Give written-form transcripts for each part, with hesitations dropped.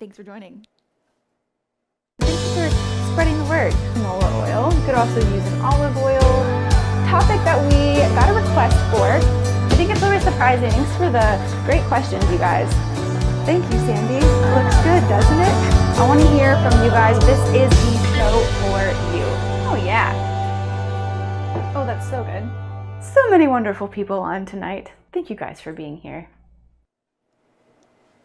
Thanks for joining. Thank you for spreading the word. Canola oil. You could also use an olive oil. Topic that we got a request for. I think it's always surprising. Thanks for the great questions, you guys. Thank you, Sandy. Looks good, doesn't it? I want to hear from you guys. This is the show for you. Oh, yeah. Oh, that's so good. So many wonderful people on tonight. Thank you guys for being here.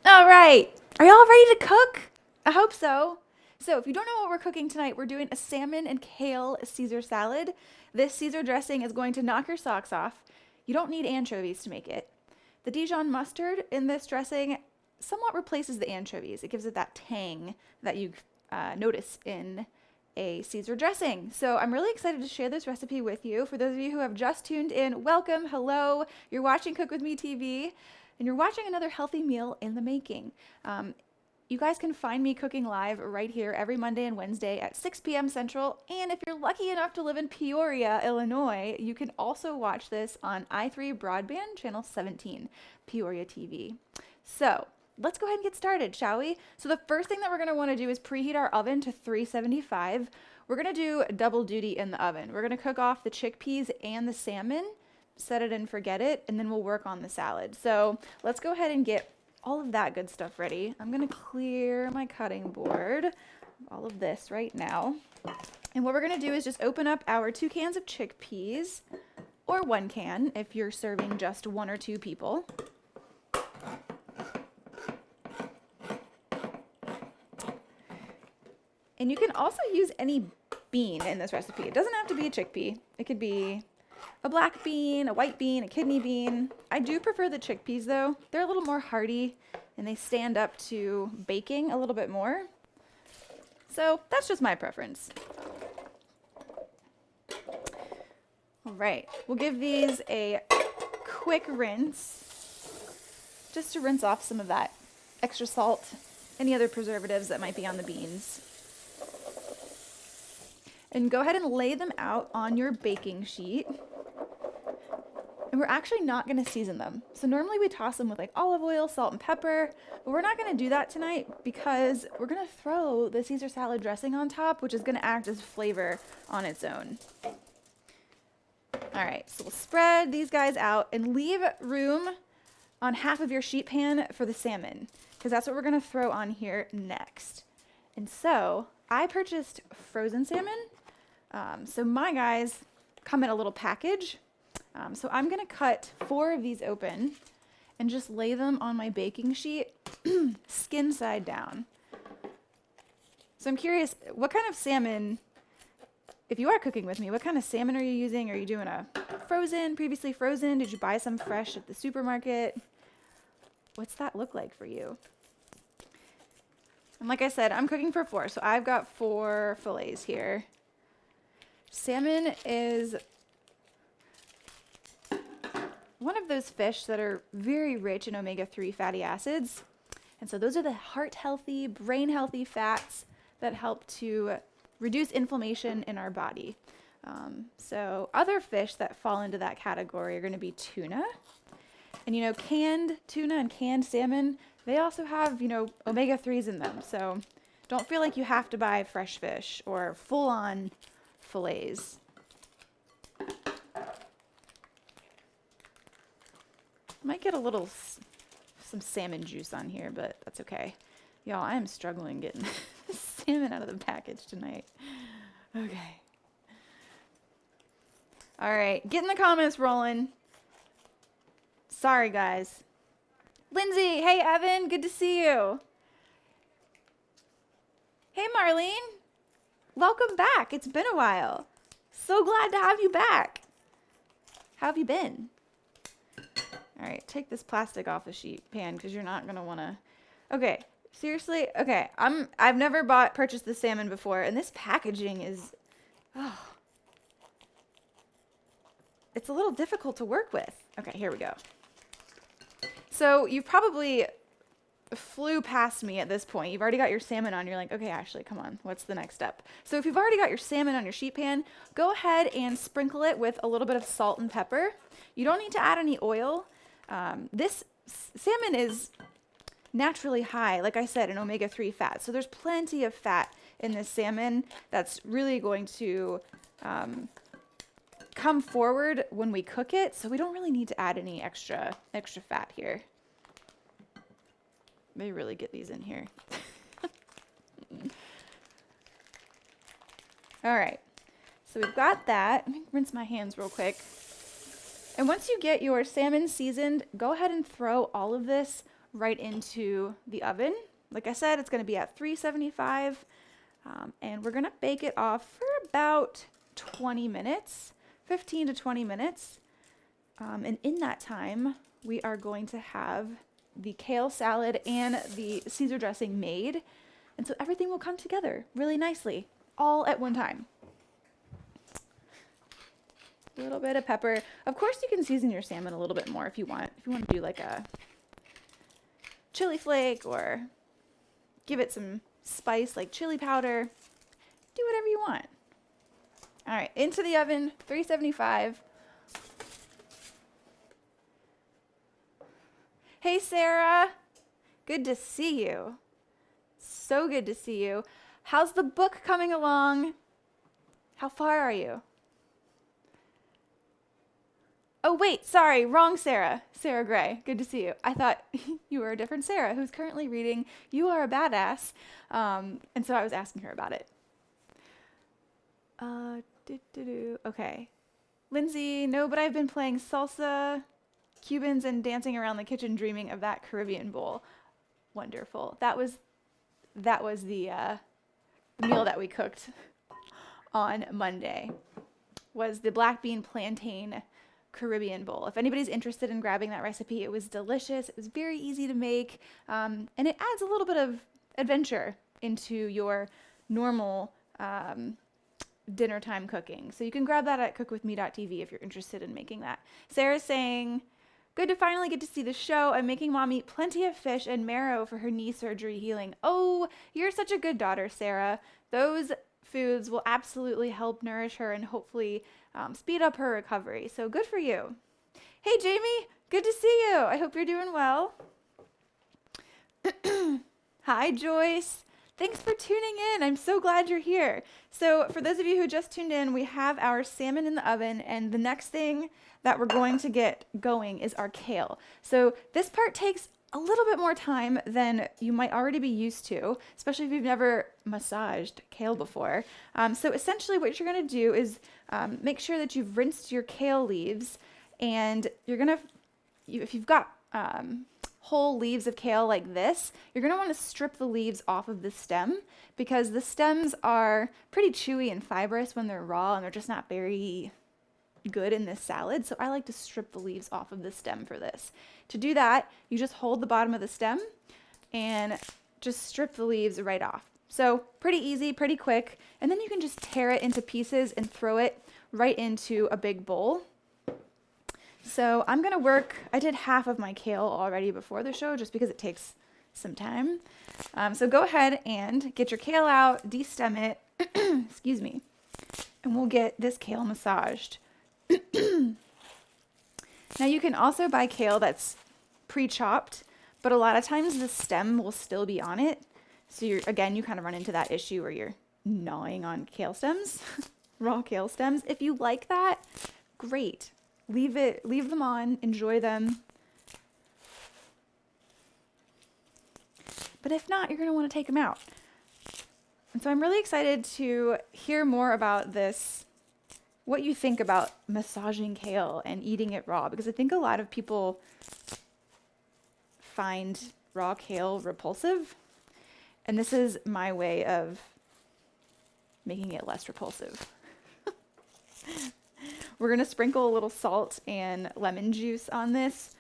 All right. Are y'all ready to cook? I hope so. So if you don't know what we're cooking tonight, we're doing a salmon and kale Caesar salad. This Caesar dressing is going to knock your socks off. You don't need anchovies to make it. The Dijon mustard in this dressing somewhat replaces the anchovies. It gives it that tang that you notice in a Caesar dressing. So I'm really excited to share this recipe with you. For those of you who have just tuned in, welcome, hello. You're watching Cook With Me TV, and you're watching another healthy meal in the making. You guys can find me cooking live right here every Monday and Wednesday at 6 p.m. Central. And if you're lucky enough to live in Peoria, Illinois, you can also watch this on i3 Broadband, channel 17, Peoria TV. So let's go ahead and get started, shall we? So the first thing that we're going to want to do is preheat our oven to 375. We're going to do double duty in the oven. We're going to cook off the chickpeas and the salmon, set it and forget it, and then we'll work on the salad. So let's go ahead and get all of that good stuff ready. I'm going to clear my cutting board, all of this right now. And what we're going to do is just open up our 2 cans of chickpeas, or 1 can if you're serving just 1 or 2 people. And you can also use any bean in this recipe. It doesn't have to be a chickpea. It could be a black bean, a white bean, a kidney bean. I do prefer the chickpeas though. They're a little more hearty and they stand up to baking a little bit more. So that's just my preference. All right, we'll give these a quick rinse, just to rinse off some of that extra salt, any other preservatives that might be on the beans. And go ahead and lay them out on your baking sheet. And we're actually not going to season them. So normally we toss them with like olive oil, salt, and pepper, but we're not going to do that tonight because we're going to throw the Caesar salad dressing on top, which is going to act as flavor on its own. All right, so we'll spread these guys out and leave room on half of your sheet pan for the salmon, because that's what we're going to throw on here next. And so I purchased frozen salmon. So my guys come in a little package. So I'm going to cut 4 of these open and just lay them on my baking sheet, skin side down. So I'm curious, what kind of salmon, if you are cooking with me, what kind of salmon are you using? Are you doing a frozen, previously frozen? Did you buy some fresh at the supermarket? What's that look like for you? And like I said, I'm cooking for 4, so I've got 4 fillets here. Salmon is one of those fish that are very rich in omega-3 fatty acids. And so those are the heart-healthy, brain-healthy fats that help to reduce inflammation in our body. So other fish that fall into that category are going to be tuna. And, you know, canned tuna and canned salmon, they also have, you know, omega-3s in them. So don't feel like you have to buy fresh fish or full-on fillets. Might get a little, some salmon juice on here, but that's okay. Y'all, I am struggling getting salmon out of the package tonight. Okay. All right, getting the comments rolling. Sorry, guys. Lindsay, hey, Evan, good to see you. Hey, Marlene. Welcome back. It's been a while. So glad to have you back. How have you been? All right, take this plastic off the sheet pan because you're not going to want to. Okay, seriously? Okay, I've never purchased this salmon before, and this packaging is, it's a little difficult to work with. Okay, here we go. So you probably flew past me at this point. You've already got your salmon on. You're like, okay, Ashley, come on. What's the next step? So if you've already got your salmon on your sheet pan, go ahead and sprinkle it with a little bit of salt and pepper. You don't need to add any oil. This salmon is naturally high, like I said, in omega-3 fat. So there's plenty of fat in this salmon that's really going to come forward when we cook it. So we don't really need to add any extra fat here. May really get these in here. All right, so we've got that. Let me rinse my hands real quick. And once you get your salmon seasoned, go ahead and throw all of this right into the oven. Like I said, it's going to be at 375, and we're going to bake it off for about 20 minutes, 15 to 20 minutes. And in that time, we are going to have the kale salad and the Caesar dressing made. And so everything will come together really nicely, all at one time. A little bit of pepper. Of course, you can season your salmon a little bit more if you want. If you want to do like a chili flake or give it some spice like chili powder, do whatever you want. All right, into the oven, 375. Hey, Sarah. Good to see you. So good to see you. How's the book coming along? How far are you? Oh, wait, sorry, wrong Sarah. Sarah Gray, good to see you. I thought you were a different Sarah who's currently reading You Are a Badass. And so I was asking her about it. Okay. Lindsay, no, but I've been playing salsa, Cubans, and dancing around the kitchen dreaming of that Caribbean bowl. Wonderful. That was the meal that we cooked on Monday, was the black bean plantain Caribbean bowl. If anybody's interested in grabbing that recipe, it was delicious. It was very easy to make, and it adds a little bit of adventure into your normal dinner time cooking. So you can grab that at cookwithme.tv if you're interested in making that. Sarah's saying, good to finally get to see the show. I'm making mom eat plenty of fish and marrow for her knee surgery healing. Oh, you're such a good daughter, Sarah. Those foods will absolutely help nourish her and hopefully speed up her recovery. So good for you. Hey, Jamie, good to see you. I hope you're doing well. Hi, Joyce. Thanks for tuning in. I'm so glad you're here. So for those of you who just tuned in, we have our salmon in the oven, and the next thing that we're going to get going is our kale. So this part takes a little bit more time than you might already be used to, especially if you've never massaged kale before. So essentially what you're going to do is make sure that you've rinsed your kale leaves, and you're going to, if you've got whole leaves of kale like this, you're going to want to strip the leaves off of the stem, because the stems are pretty chewy and fibrous when they're raw, and they're just not very good in this salad. So I like to strip the leaves off of the stem for this. To do that, you just hold the bottom of the stem and just strip the leaves right off. So pretty easy, pretty quick. And then you can just tear it into pieces and throw it right into a big bowl. So I'm going to work, I did half of my kale already before the show just because it takes some time. So go ahead and get your kale out, de-stem it, excuse me, and we'll get this kale massaged. Now you can also buy kale that's pre-chopped, but a lot of times the stem will still be on it. So you kind of run into that issue where you're gnawing on kale stems, raw kale stems. If you like that, great. Leave them on, enjoy them. But if not, you're going to want to take them out. And so I'm really excited to hear more about this, what you think about massaging kale and eating it raw, because I think a lot of people find raw kale repulsive, and this is my way of making it less repulsive. We're going to sprinkle a little salt and lemon juice on this.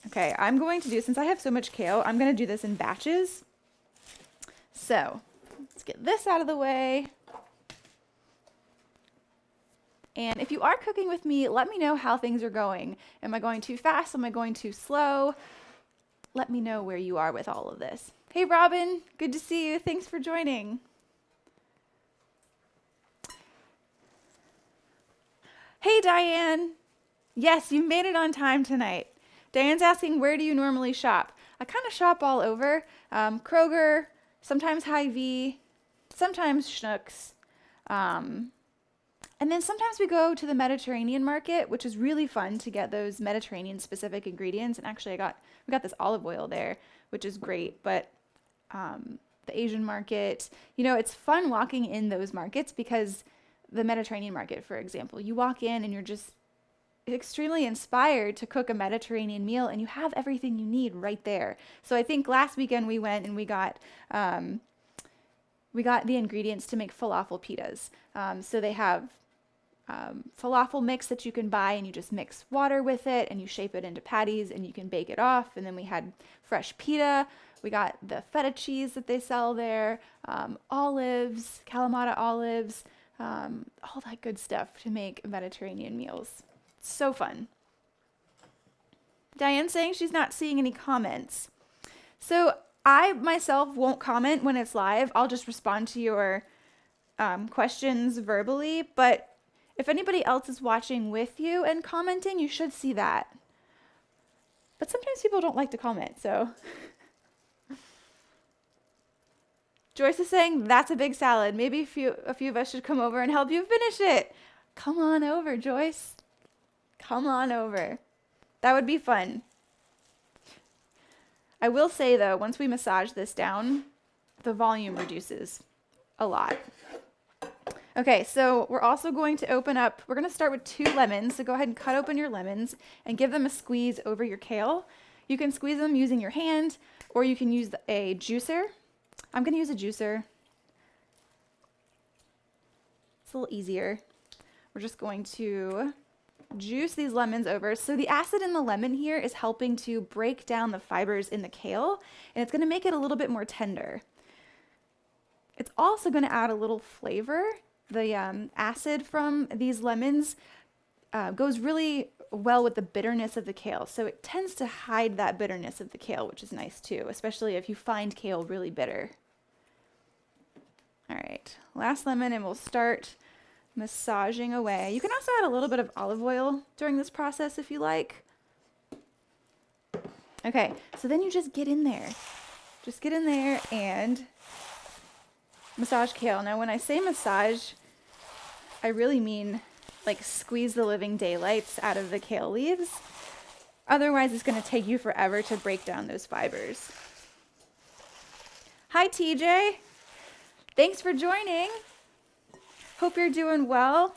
Okay, I'm going to do, since I have so much kale, I'm going to do this in batches. So let's get this out of the way. And if you are cooking with me, let me know how things are going. Am I going too fast? Am I going too slow? Let me know where you are with all of this. Hey, Robin, good to see you. Thanks for joining. Hey, Diane. Yes, you made it on time tonight. Diane's asking, where do you normally shop? I kind of shop all over. Kroger, sometimes Hy-Vee, sometimes Schnucks. And then sometimes we go to the Mediterranean market, which is really fun to get those Mediterranean specific ingredients. And actually we got this olive oil there, which is great. But the Asian market, it's fun walking in those markets because the Mediterranean market, for example, you walk in and you're just extremely inspired to cook a Mediterranean meal and you have everything you need right there. So I think last weekend we went and we got the ingredients to make falafel pitas. So they have falafel mix that you can buy and you just mix water with it and you shape it into patties and you can bake it off. And then we had fresh pita. We got the feta cheese that they sell there, olives, Kalamata olives, all that good stuff to make Mediterranean meals. It's so fun. Diane's saying she's not seeing any comments. So I myself won't comment when it's live. I'll just respond to your questions verbally, but if anybody else is watching with you and commenting, you should see that. But sometimes people don't like to comment, so. Joyce is saying, that's a big salad. Maybe a few of us should come over and help you finish it. Come on over, Joyce. Come on over. That would be fun. I will say, though, once we massage this down, the volume reduces a lot. Okay, so we're also going to we're going to start with 2 lemons. So go ahead and cut open your lemons and give them a squeeze over your kale. You can squeeze them using your hand or you can use a juicer. I'm going to use a juicer. It's a little easier. We're just going to juice these lemons over. So the acid in the lemon here is helping to break down the fibers in the kale, and it's going to make it a little bit more tender. It's also going to add a little flavor. The acid from these lemons goes really well with the bitterness of the kale. So it tends to hide that bitterness of the kale, which is nice too, especially if you find kale really bitter. All right, last lemon, and we'll start massaging away. You can also add a little bit of olive oil during this process if you like. Okay, so then you just get in there. Just get in there and massage kale. Now, when I say massage, I really mean like squeeze the living daylights out of the kale leaves. Otherwise, it's going to take you forever to break down those fibers. Hi, TJ. Thanks for joining. Hope you're doing well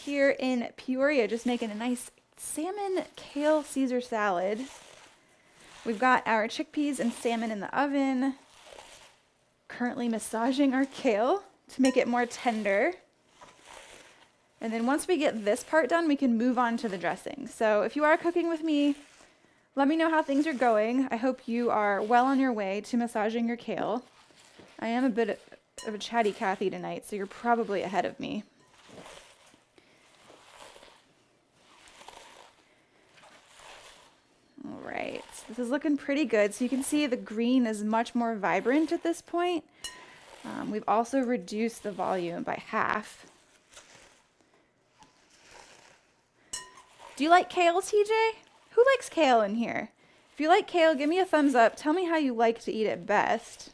here in Peoria, just making a nice salmon kale Caesar salad. We've got our chickpeas and salmon in the oven. Currently massaging our kale to make it more tender. And then once we get this part done, we can move on to the dressing. So if you are cooking with me, let me know how things are going. I hope you are well on your way to massaging your kale. I am a bit of a chatty Cathy tonight, so you're probably ahead of me. All right, this is looking pretty good. So you can see the green is much more vibrant at this point. We've also reduced the volume by half. Do you like kale, TJ? Who likes kale in here? If you like kale, give me a thumbs up. Tell me how you like to eat it best.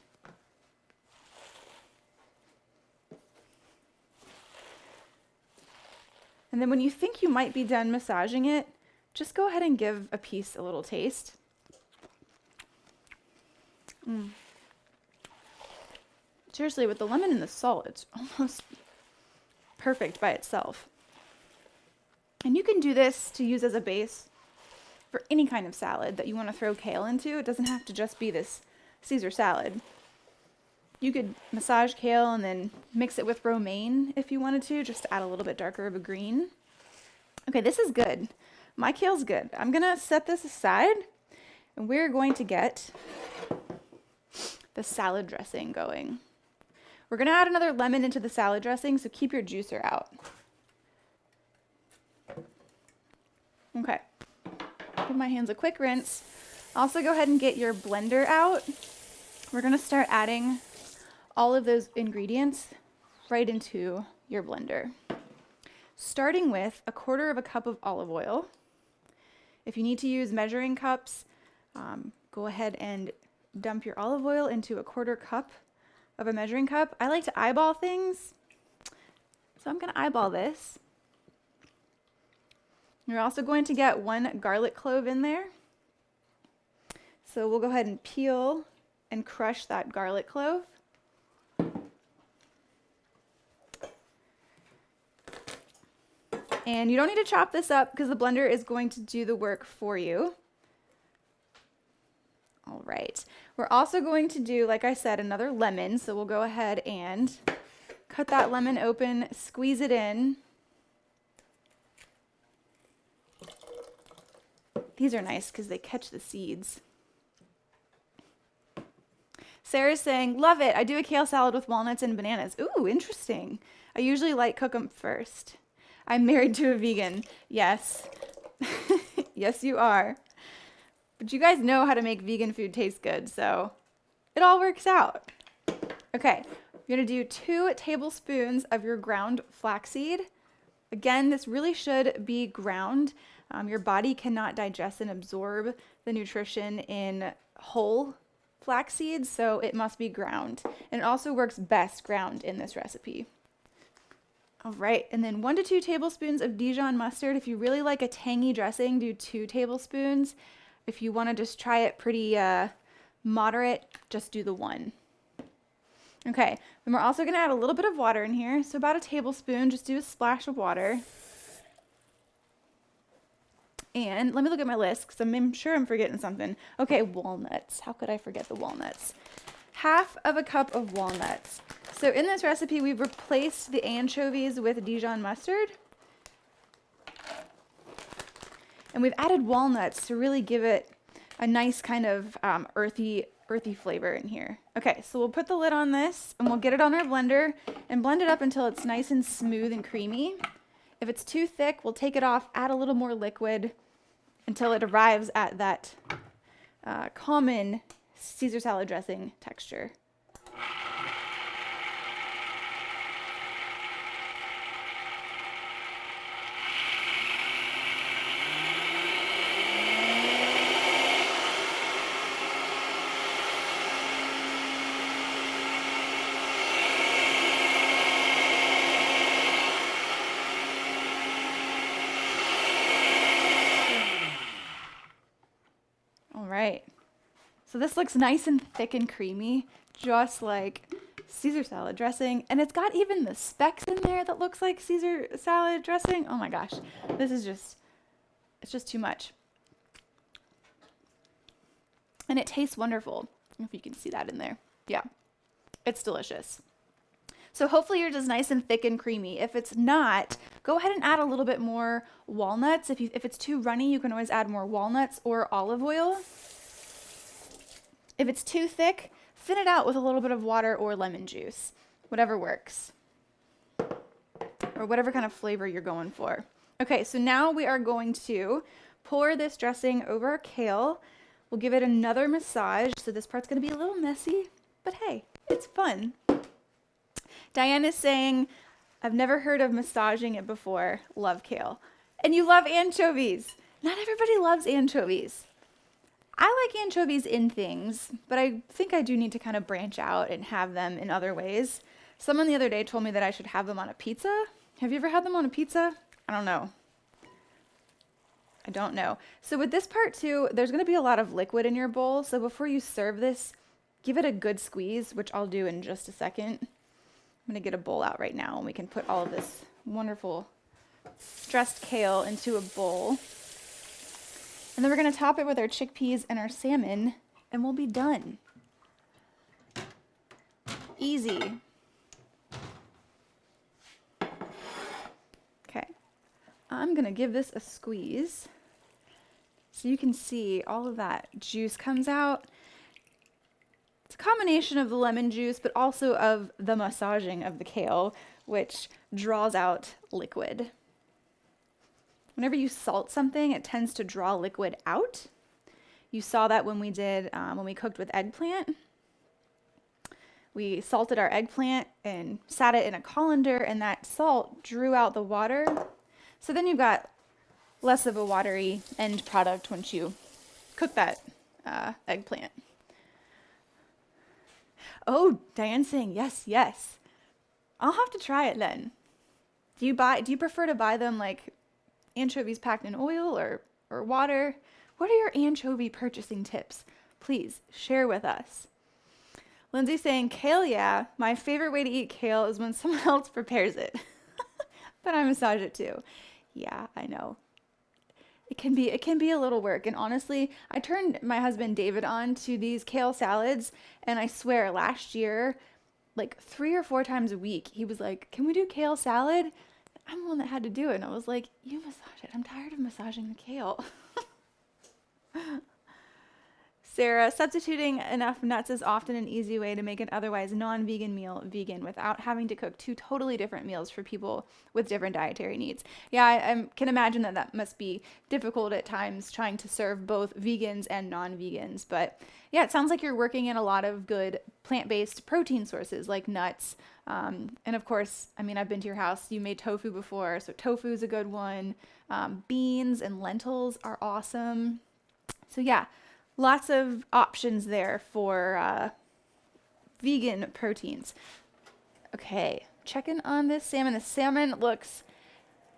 And then when you think you might be done massaging it, just go ahead and give a piece a little taste. Seriously, with the lemon and the salt, it's almost perfect by itself. And you can do this to use as a base for any kind of salad that you want to throw kale into. It doesn't have to just be this Caesar salad. You could massage kale and then mix it with romaine if you wanted to, just to add a little bit darker of a green. Okay, this is good. My kale's good. I'm going to set this aside, and we're going to get the salad dressing going. We're going to add another lemon into the salad dressing, so keep your juicer out. Okay. Give my hands a quick rinse. Also, go ahead and get your blender out. We're going to start adding all of those ingredients right into your blender. Starting with 1/4 cup of olive oil. If you need to use measuring cups, go ahead and dump your olive oil into a 1/4 cup of a measuring cup. I like to eyeball things, so I'm going to eyeball this. You're also going to get 1 garlic clove in there. So we'll go ahead and peel and crush that garlic clove. And you don't need to chop this up because the blender is going to do the work for you. All right. We're also going to do, like I said, another lemon. So we'll go ahead and cut that lemon open, squeeze it in. These are nice because they catch the seeds. Sarah's saying, love it. I do a kale salad with walnuts and bananas. Ooh, interesting. I usually cook them first. I'm married to a vegan. Yes. Yes, you are. But you guys know how to make vegan food taste good, so it all works out. Okay, you're gonna do 2 tablespoons of your ground flaxseed. Again, this really should be ground. Your body cannot digest and absorb the nutrition in whole flax seeds, so it must be ground. And it also works best ground in this recipe. All right, and then 1 to 2 tablespoons of Dijon mustard. If you really like a tangy dressing, do 2 tablespoons. If you want to just try it pretty moderate, just do the 1. Okay, then we're also going to add a little bit of water in here. So about a tablespoon, just do a splash of water. And let me look at my list because I'm sure I'm forgetting something. Okay, walnuts. How could I forget the walnuts? 1/2 cup of walnuts. So in this recipe, we've replaced the anchovies with Dijon mustard. And we've added walnuts to really give it a nice kind of earthy flavor in here. Okay, so we'll put the lid on this and we'll get it on our blender and blend it up until it's nice and smooth and creamy. If it's too thick, we'll take it off, add a little more liquid until it arrives at that common Caesar salad dressing texture. Right. So this looks nice and thick and creamy, just like Caesar salad dressing. And it's got even the specks in there that looks like Caesar salad dressing. Oh my gosh, this is it's just too much. And it tastes wonderful. I don't know if you can see that in there. Yeah, it's delicious. So hopefully yours is nice and thick and creamy. If it's not, go ahead and add a little bit more walnuts. If it's too runny, you can always add more walnuts or olive oil. If it's too thick, thin it out with a little bit of water or lemon juice, whatever works, or whatever kind of flavor you're going for. Okay, so now we are going to pour this dressing over our kale. We'll give it another massage. So this part's gonna be a little messy, but hey, it's fun. Diane is saying, I've never heard of massaging it before. Love kale. And you love anchovies. Not everybody loves anchovies. I like anchovies in things, but I think I do need to kind of branch out and have them in other ways. Someone the other day told me that I should have them on a pizza. Have you ever had them on a pizza? I don't know. I don't know. So with this part too, there's going to be a lot of liquid in your bowl. So before you serve this, give it a good squeeze, which I'll do in just a second. I'm going to get a bowl out right now and we can put all of this wonderful dressed kale into a bowl. And then we're going to top it with our chickpeas and our salmon and we'll be done. Easy. Okay. I'm going to give this a squeeze so you can see all of that juice comes out. It's a combination of the lemon juice, but also of the massaging of the kale, which draws out liquid. Whenever you salt something, it tends to draw liquid out. You saw that when we cooked with eggplant. We salted our eggplant and sat it in a colander, and that salt drew out the water. So then you've got less of a watery end product once you cook that eggplant. Oh, Diane's saying yes, yes. I'll have to try it then. Do you prefer to buy them like anchovies packed in oil or water? What are your anchovy purchasing tips? Please share with us. Lindsay's saying kale, yeah. My favorite way to eat kale is when someone else prepares it. But I massage it too. Yeah, I know. It can be a little work. And honestly, I turned my husband David on to these kale salads, and I swear last year, like 3 or 4 times a week, he was like, "Can we do kale salad?" I'm the one that had to do it, and I was like, "You massage it. I'm tired of massaging the kale." Sarah, substituting enough nuts is often an easy way to make an otherwise non-vegan meal vegan without having to cook 2 totally different meals for people with different dietary needs. Yeah, I can imagine that must be difficult at times trying to serve both vegans and non-vegans. But yeah, it sounds like you're working in a lot of good plant-based protein sources like nuts. And of course, I mean, I've been to your house. You made tofu before, so tofu is a good one. Beans and lentils are awesome. So yeah. Lots of options there for vegan proteins. Okay, checking on this salmon. The salmon looks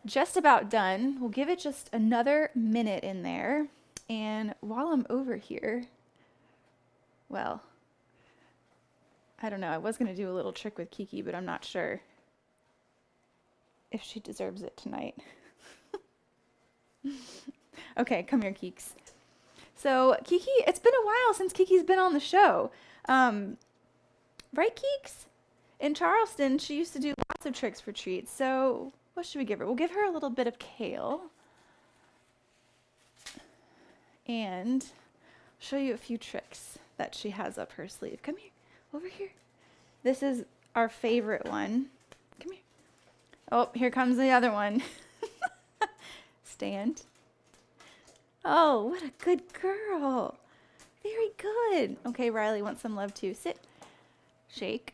just about done. We'll give it just another minute in there. And while I'm over here, well, I don't know. I was going to do a little trick with Kiki, but I'm not sure if she deserves it tonight. Okay, come here, Keeks. So Kiki, it's been a while since Kiki's been on the show. Right, Keeks? In Charleston, she used to do lots of tricks for treats. So what should we give her? We'll give her a little bit of kale. And show you a few tricks that she has up her sleeve. Come here, over here. This is our favorite one. Come here. Oh, here comes the other one. Stand. Oh, what a good girl. Very good. Okay, Riley wants some love too. Sit. Shake.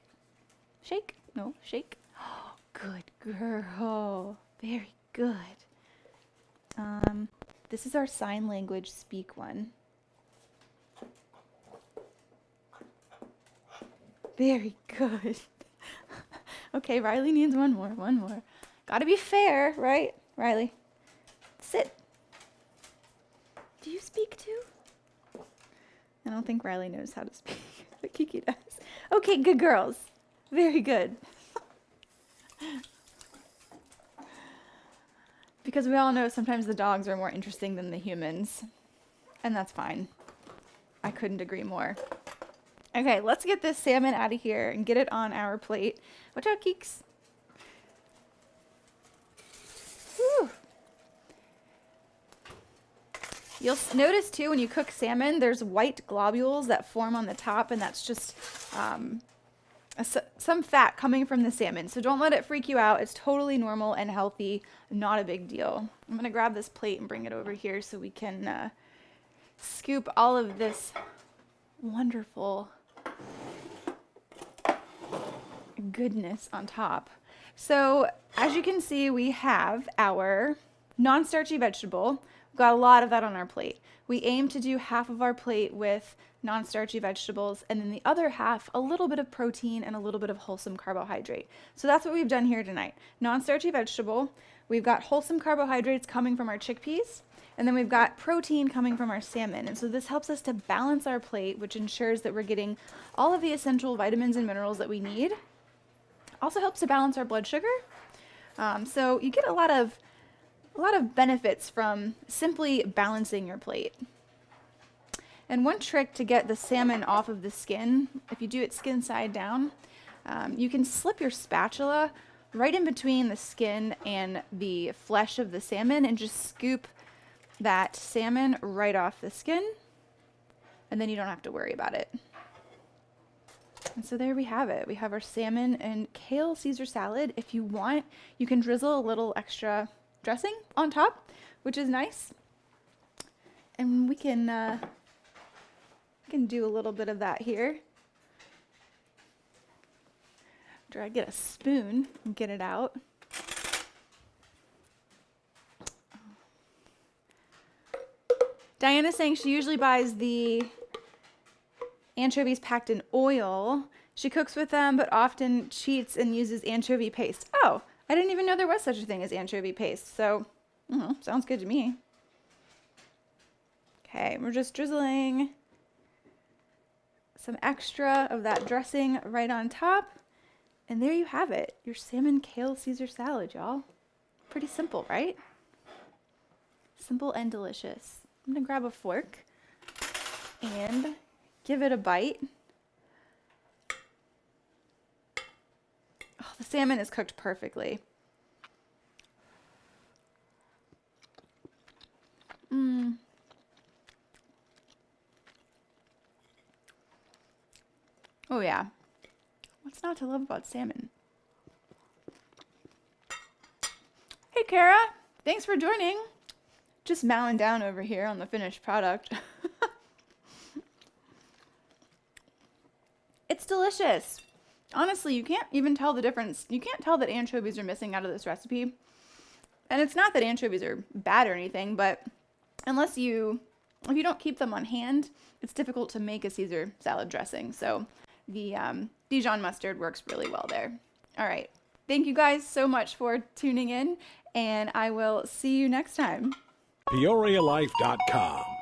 Shake. No, shake. Oh, good girl. Very good. This is our sign language speak one. Very good. Okay, Riley needs one more. Gotta be fair, right, Riley? Sit. Do you speak too? I don't think Riley knows how to speak, but Kiki does. Okay, good girls. Very good. Because we all know sometimes the dogs are more interesting than the humans. And that's fine. I couldn't agree more. Okay, let's get this salmon out of here and get it on our plate. Watch out, Keeks. Whew. You'll notice too when you cook salmon, there's white globules that form on the top, and that's just some fat coming from the salmon. So don't let it freak you out. It's totally normal and healthy, not a big deal. I'm gonna grab this plate and bring it over here so we can scoop all of this wonderful goodness on top. So as you can see, we have our non-starchy vegetable. We've got a lot of that on our plate. We aim to do half of our plate with non-starchy vegetables, and then the other half, a little bit of protein and a little bit of wholesome carbohydrate. So that's what we've done here tonight. Non-starchy vegetable, we've got wholesome carbohydrates coming from our chickpeas, and then we've got protein coming from our salmon. And so this helps us to balance our plate, which ensures that we're getting all of the essential vitamins and minerals that we need. Also helps to balance our blood sugar. So you get a lot of benefits from simply balancing your plate. And one trick to get the salmon off of the skin, if you do it skin side down, you can slip your spatula right in between the skin and the flesh of the salmon and just scoop that salmon right off the skin, and then you don't have to worry about it. And so there we have it. We have our salmon and kale Caesar salad. If you want, you can drizzle a little extra dressing on top, which is nice. And we can do a little bit of that here. Try to get a spoon and get it out. Diana's saying she usually buys the anchovies packed in oil. She cooks with them, but often cheats and uses anchovy paste. Oh, I didn't even know there was such a thing as anchovy paste. So, sounds good to me. Okay, we're just drizzling some extra of that dressing right on top. And there you have it, your salmon kale Caesar salad, y'all. Pretty simple, right? Simple and delicious. I'm gonna grab a fork and give it a bite. Oh, the salmon is cooked perfectly. Oh yeah. What's not to love about salmon? Hey Kara, thanks for joining. Just mowing down over here on the finished product. It's delicious. Honestly, you can't even tell the difference. You can't tell that anchovies are missing out of this recipe. And it's not that anchovies are bad or anything, but if you don't keep them on hand, it's difficult to make a Caesar salad dressing. So the Dijon mustard works really well there. All right. Thank you guys so much for tuning in, and I will see you next time. PeoriaLife.com